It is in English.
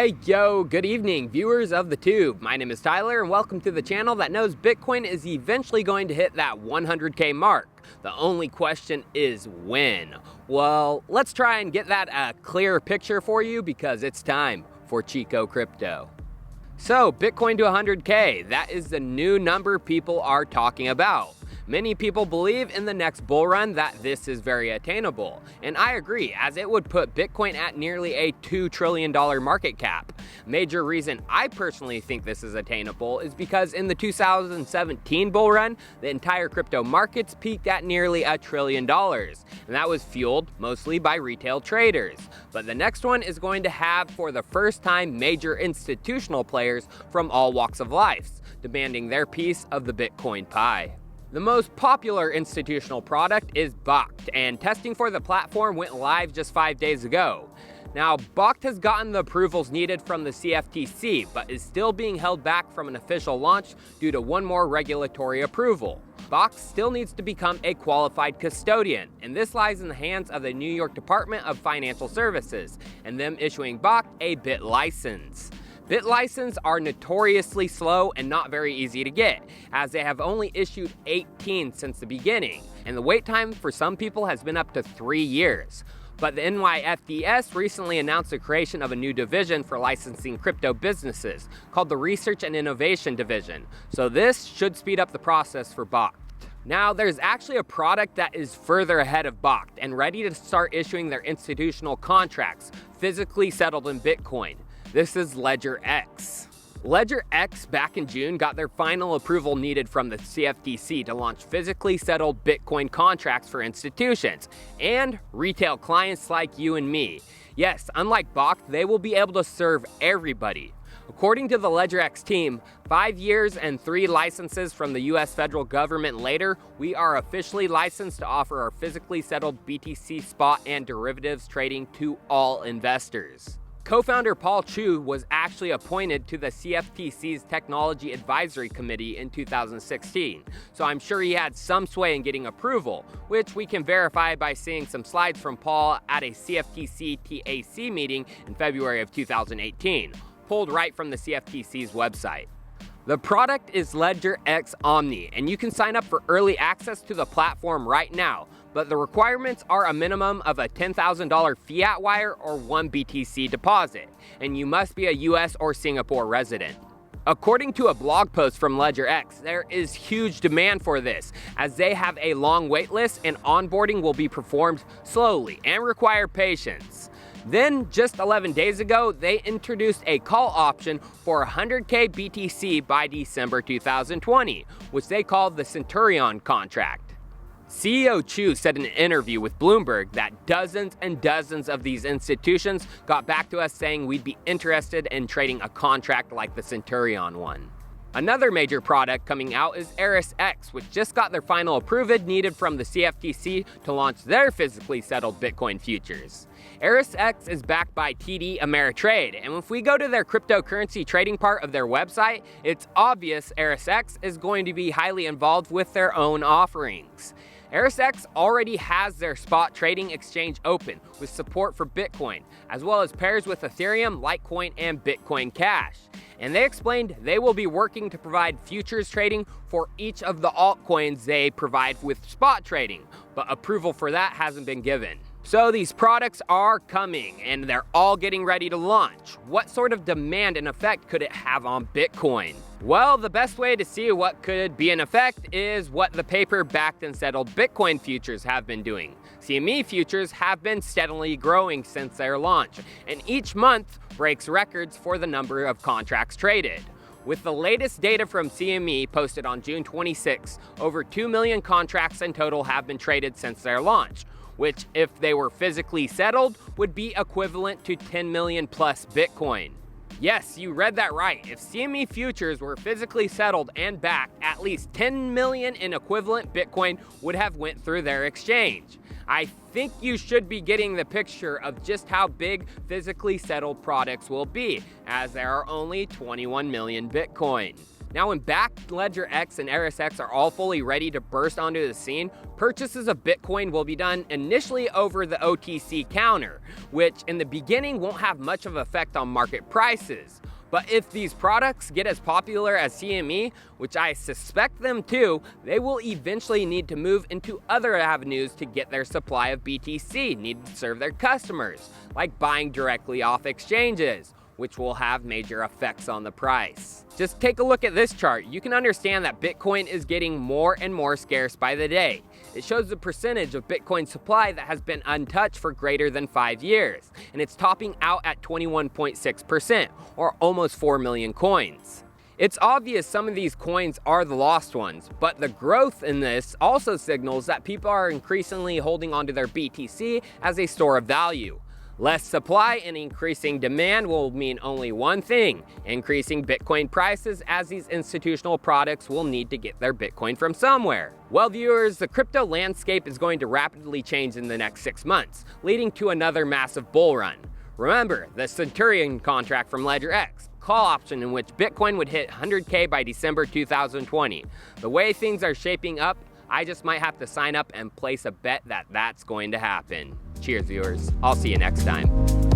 Hey yo, good evening viewers of the tube. My name is Tyler and welcome to the channel that knows Bitcoin is eventually going to hit that 100K mark. The only question is when. Well, let's try and get that a clearer picture for you because it's time for Chico Crypto. So Bitcoin to 100K, that is the new number people are talking about. Many people believe in the next bull run that this is very attainable, and I agree, as it would put Bitcoin at nearly a $2 trillion market cap. Major reason I personally think this is attainable is because in the 2017 bull run, the entire crypto markets peaked at nearly $1 trillion, and that was fueled mostly by retail traders. But the next one is going to have, for the first time, major institutional players from all walks of life, demanding their piece of the Bitcoin pie. The most popular institutional product is Bakkt, and testing for the platform went live just 5 days ago. Now, Bakkt has gotten the approvals needed from the CFTC, but is still being held back from an official launch due to one more regulatory approval. Bakkt still needs to become a qualified custodian, and this lies in the hands of the New York Department of Financial Services, and them issuing Bakkt a BIT license. BIT licenses are notoriously slow and not very easy to get, as they have only issued 18 since the beginning, and the wait time for some people has been up to 3 years. But the NYFDS recently announced the creation of a new division for licensing crypto businesses, called the Research and Innovation Division, so this should speed up the process for Bakkt. Now, there's actually a product that is further ahead of Bakkt and ready to start issuing their institutional contracts, physically settled in Bitcoin. This is LedgerX. LedgerX back in June got their final approval needed from the CFTC to launch physically settled Bitcoin contracts for institutions and retail clients like you and me. Yes, unlike Bakkt, they will be able to serve everybody. According to the LedgerX team, 5 years and 3 licenses from the US federal government later, we are officially licensed to offer our physically settled BTC spot and derivatives trading to all investors. Co-founder Paul Chu was actually appointed to the CFTC's Technology Advisory Committee in 2016, so I'm sure he had some sway in getting approval, which we can verify by seeing some slides from Paul at a CFTC TAC meeting in February of 2018, pulled right from the CFTC's website. The product is LedgerX Omni, and you can sign up for early access to the platform right now, but the requirements are a minimum of a $10,000 fiat wire or 1 BTC deposit, and you must be a US or Singapore resident. According to a blog post from LedgerX, there is huge demand for this, as they have a long wait list and onboarding will be performed slowly and require patience. Then, just 11 days ago, they introduced a call option for 100K BTC by December 2020, which they called the Centurion contract. CEO Chu said in an interview with Bloomberg that dozens and dozens of these institutions got back to us saying we'd be interested in trading a contract like the Centurion one. Another major product coming out is ErisX, which just got their final approval needed from the CFTC to launch their physically settled Bitcoin futures. ErisX is backed by TD Ameritrade, and if we go to their cryptocurrency trading part of their website, it's obvious ErisX is going to be highly involved with their own offerings. ErisX already has their spot trading exchange open with support for Bitcoin, as well as pairs with Ethereum, Litecoin, and Bitcoin Cash. And they explained they will be working to provide futures trading for each of the altcoins they provide with spot trading, but approval for that hasn't been given. So these products are coming, and they're all getting ready to launch. What sort of demand and effect could it have on Bitcoin? Well, the best way to see what could be an effect is what the paper-backed and settled Bitcoin futures have been doing. CME futures have been steadily growing since their launch, and each month breaks records for the number of contracts traded. With the latest data from CME posted on June 26, over 2 million contracts in total have been traded since their launch, which, if they were physically settled, would be equivalent to 10 million plus Bitcoin. Yes, you read that right. If CME futures were physically settled and backed, at least 10 million in equivalent Bitcoin would have went through their exchange. I think you should be getting the picture of just how big physically settled products will be, as there are only 21 million Bitcoin. Now, when Bakkt, LedgerX, and ErisX are all fully ready to burst onto the scene, purchases of Bitcoin will be done initially over the OTC counter, which in the beginning won't have much of an effect on market prices. But if these products get as popular as CME, which I suspect them to, they will eventually need to move into other avenues to get their supply of BTC needed to serve their customers, like buying directly off exchanges, which will have major effects on the price. Just take a look at this chart. You can understand that Bitcoin is getting more and more scarce by the day. It shows the percentage of Bitcoin supply that has been untouched for greater than 5 years, and it's topping out at 21.6%, or almost 4 million coins. It's obvious some of these coins are the lost ones, but the growth in this also signals that people are increasingly holding onto their BTC as a store of value. Less supply and increasing demand will mean only one thing: increasing Bitcoin prices, as these institutional products will need to get their Bitcoin from somewhere. Well, viewers, the crypto landscape is going to rapidly change in the next 6 months, leading to another massive bull run. Remember the Centurion contract from LedgerX, call option in which Bitcoin would hit 100K by December 2020. The way things are shaping up, I just might have to sign up and place a bet that that's going to happen. Cheers, viewers. I'll see you next time.